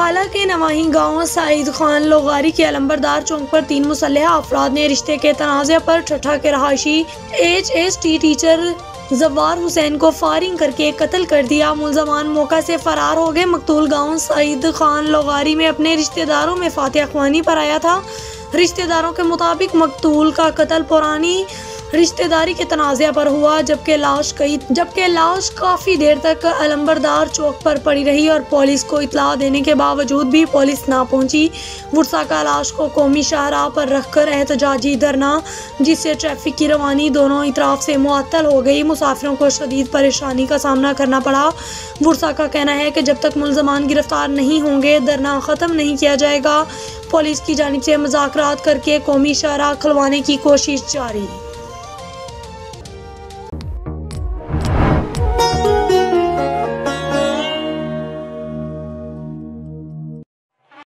हालांकि नवाही गांव सईद खान लोगारी के अलंबरदार चौक पर 3 मुसल्लह अफराद ने रिश्ते के तनाज़े पर ठट्ठा के रहायशी HST टीचर जवार हुसैन को फायरिंग करके कत्ल कर दिया। मुलजमान मौका से फरार हो गए। मकतूल गांव सईद खान लोगारी में अपने रिश्तेदारों में फातिहा ख्वानी पर आया था। रिश्तेदारों के मुताबिक मकतूल का कत्ल पुरानी रिश्तेदारी के तनाज़े पर हुआ, जबकि लाश काफ़ी देर तक अलंबरदार चौक पर पड़ी रही और पुलिस को इत्तला देने के बावजूद भी पुलिस ना पहुंची। वुरसा का लाश को कौमी शाहराह पर रखकर एहतजाजी धरना, जिससे ट्रैफिक की रवानी दोनों इतराफ से मुअत्तल हो गई। मुसाफिरों को शदीद परेशानी का सामना करना पड़ा। वुरसा का कहना है कि जब तक मुलजमान गिरफ्तार नहीं होंगे धरना ख़त्म नहीं किया जाएगा। पुलिस की जानिब से मुज़ाकरात करके कौमी शाहराह खुलवाने की कोशिश जारी।